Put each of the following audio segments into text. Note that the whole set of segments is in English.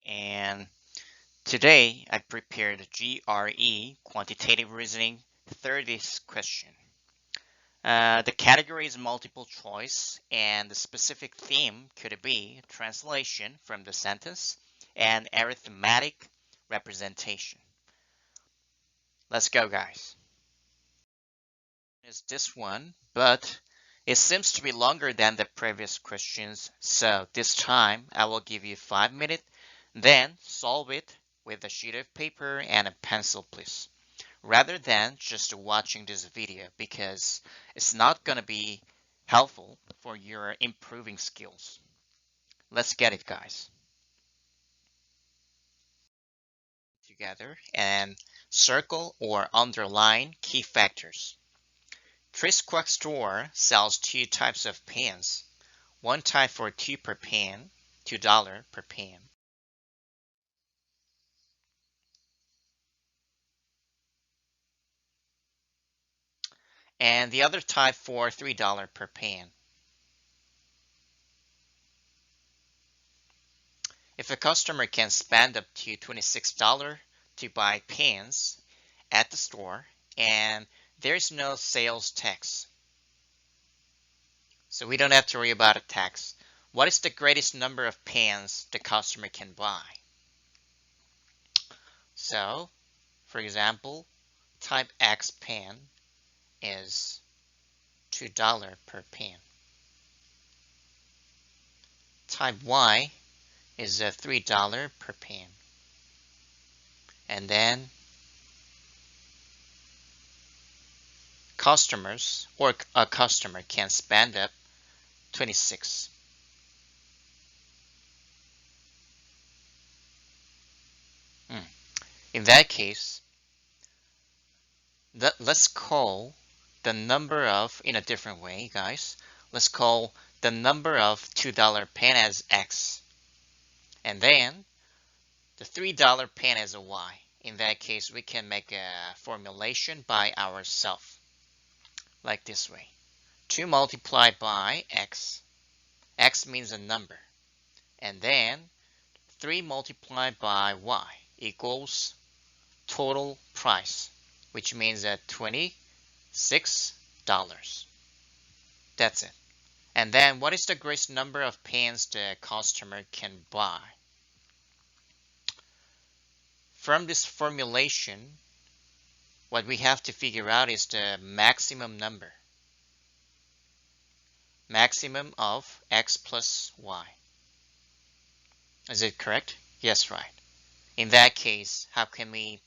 and today I prepared GRE Quantitative Reasoning 30th question. The category is multiple choice and the specific theme could be translation from the sentence and arithmetic representation. Let's go, guys. It's this one, but it seems to be longer than the previous questions, so this time I will give you 5 minutes, then solve it with a sheet of paper and a pencil, please, rather than just watching this video because it's not going to be helpful for your improving skills. Let's get it, guys. Together and circle or underline key factors. Chris Quack store sells 2 types of pens. One type for 2 per pen, $2 per pen. And the other type for $3 per pen. If a customer can spend up to $26 to buy pens at the store and there's no sales tax, so we don't have to worry about a tax, what is the greatest number of pens the customer can buy? So, for example, type X pen is $2 per pen. Type Y is $3 per pen. And then customers or a customer can spend up 26. In that case, let's call the number of, in a different way, guys, let's call the number of $2 pen as X. And then the $3 pen as a Y. In that case, we can make a formulation by ourselves, like this way. 2 multiplied by X. X means a number. And then 3 multiplied by Y equals total price, which means that $26. That's it. And then what is the greatest number of pens the customer can buy? From this formulation, what we have to figure out is the maximum number. Maximum of X plus Y. Is it correct? Yes, right. In that case, how can we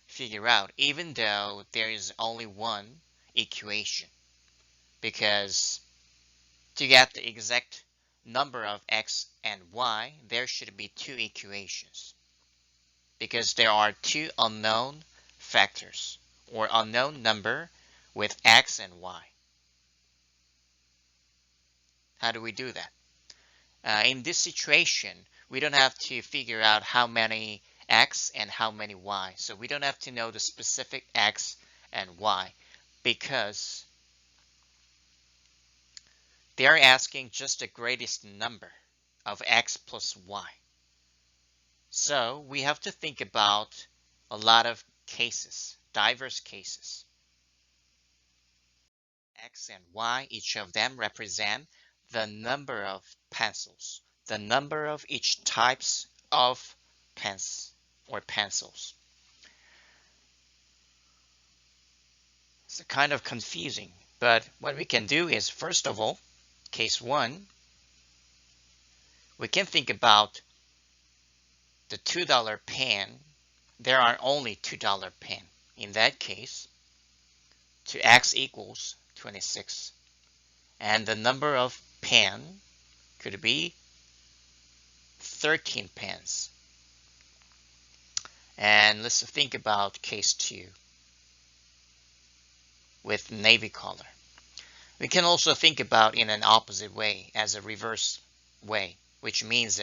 figure out, even though there is only one equation? Because to get the exact number of X and Y, there should be 2 equations. Because there are 2 unknown factors or unknown number with X and Y. How do we do that? In this situation, we don't have to figure out how many X and how many Y. So we don't have to know the specific X and Y because they are asking just the greatest number of X plus Y. So we have to think about a lot of cases, diverse cases. X and Y, each of them represent the number of pencils, the number of each types of pens or pencils. It's kind of confusing, but what we can do is, first of all, case 1, we can think about the $2 pen. There are only $2 pen. In that case, 2x equals 26. And the number of pen could be 13 pens. And let's think about case 2 with navy color. We can also think about in an opposite way, as a reverse way, which means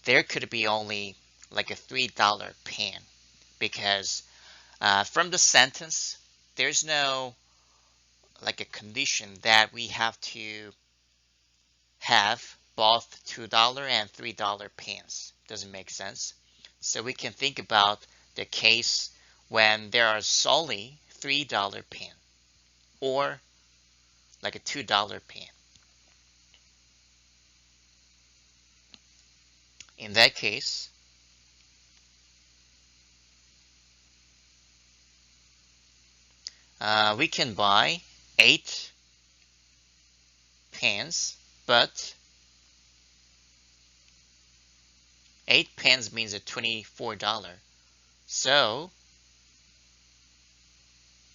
there could be only like a $3 pen because from the sentence, there's no like a condition that we have to have both $2 and $3 pens. Doesn't make sense. So we can think about the case when there are solely $3 pen or like a $2 pen. In that case, we can buy 8 pens, but 8 pens means a $24. So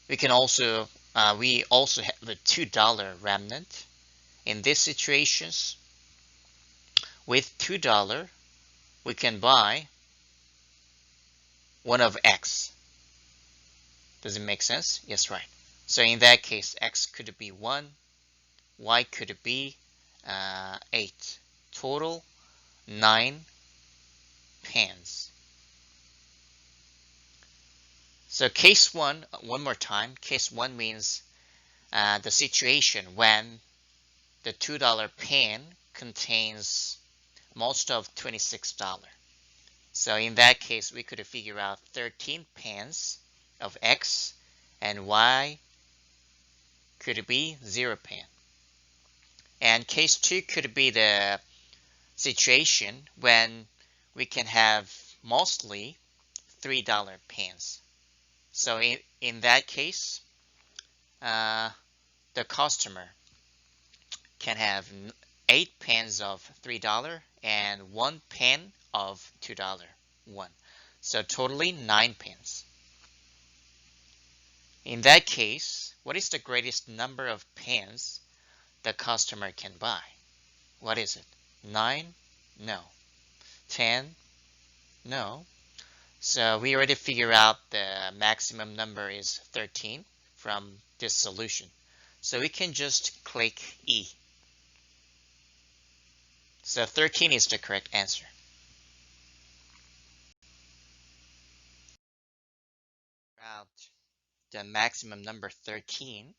we also have a $2 remnant. In these situations, with $2, we can buy one of X. Does it make sense? Yes, right. So in that case, X could be 1, Y could be 8. Total 9 pens. So case 1, one more time, case 1 means the situation when the $2 pen contains most of $26. So in that case, we could figure out 13 pens of X and Y could be 0 pen. And case 2 could be the situation when we can have mostly $3 pens. So in that case, the customer can have 8 pens of $3 and 1 pen of $2. 1. So totally 9 pens. In that case, what is the greatest number of pens the customer can buy? What is it? 9? No. 10? No. So we already figured out the maximum number is 13 from this solution. So we can just click E. So 13 is the correct answer. About the maximum number 13,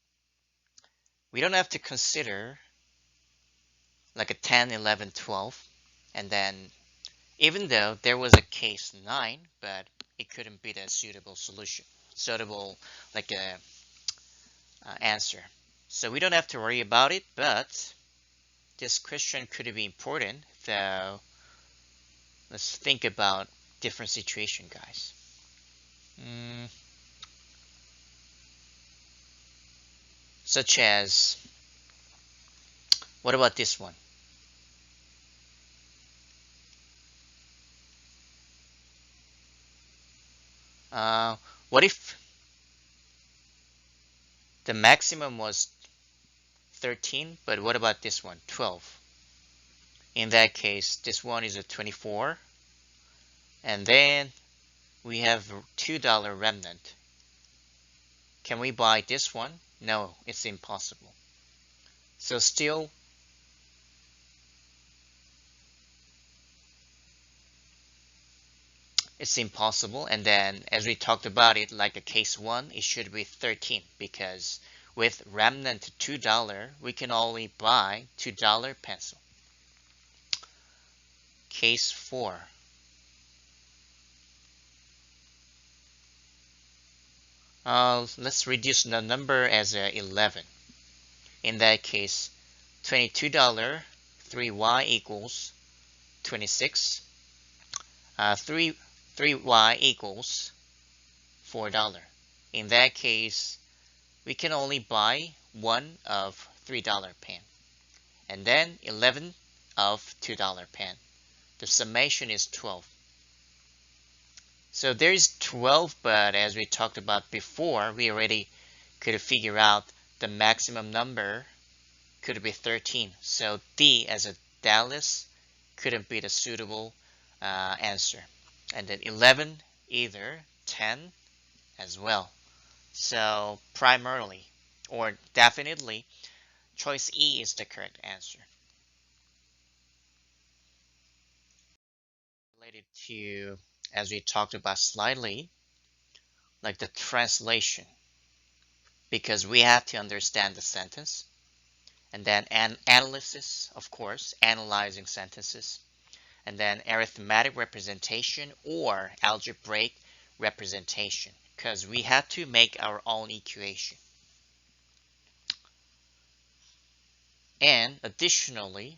we don't have to consider like a 10, 11, 12. And then even though there was a case 9, but it couldn't be the suitable solution, suitable like a answer. So we don't have to worry about it, but this question could be important, so let's think about different situation, guys. Such as, what about this one? What if the maximum was 13, but what about this one, 12? In that case, this one is a 24, and then we have $2 remnant. Can we buy this one? No, it's impossible. So still, it's impossible. And then as we talked about it, like a case 1, it should be 13 because with remnant $2, we can only buy $2 pencil. Case 4. Let's reduce the number as 11. In that case, $22, 3y equals 26. 3y equals $4. In that case, we can only buy one of $3 pen, and then 11 of $2 pen. The summation is 12. So there is 12, but as we talked about before, we already could figure out the maximum number could be 13. So D as a Dallas couldn't be the suitable answer. And then 11, either 10 as well. So primarily, or definitely, choice E is the correct answer. Related to, as we talked about slightly, like the translation, because we have to understand the sentence, and then an analysis, of course, analyzing sentences, and then arithmetic representation or algebraic representation, because we had to make our own equation. And additionally,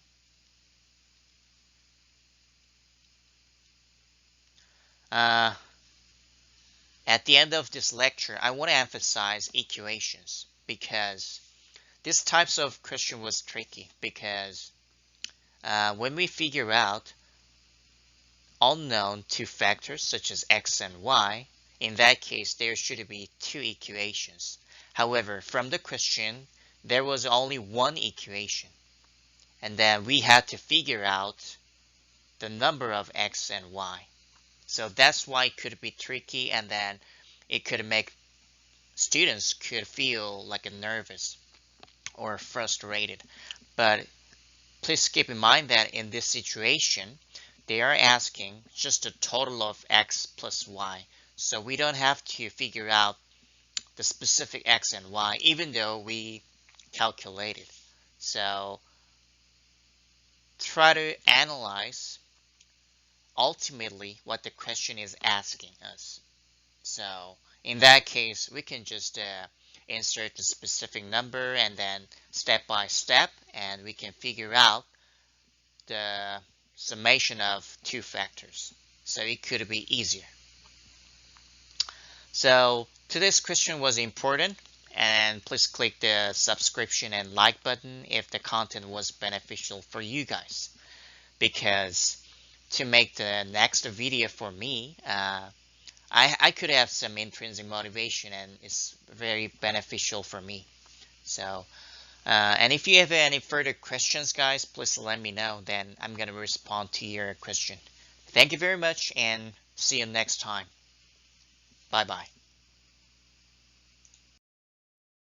at the end of this lecture, I want to emphasize equations, because this types of question was tricky, because when we figure out unknown two factors such as x and y, in that case there should be two equations. However, from the question, there was only one equation, and then we had to figure out the number of x and y. So that's why it could be tricky, and then it could make students could feel like nervous or frustrated. But please keep in mind that in this situation, they are asking just a total of x plus y. So we don't have to figure out the specific x and y, even though we calculated. So try to analyze ultimately what the question is asking us. So in that case, we can just insert the specific number and then step by step, and we can figure out the summation of two factors. So it could be easier. So today's question was important, and please click the subscription and like button if the content was beneficial for you guys, because to make the next video for me, I could have some intrinsic motivation, and it's very beneficial for me. So and if you have any further questions, guys, please let me know. Then I'm going to respond to your question. Thank you very much, and see you next time. Bye-bye.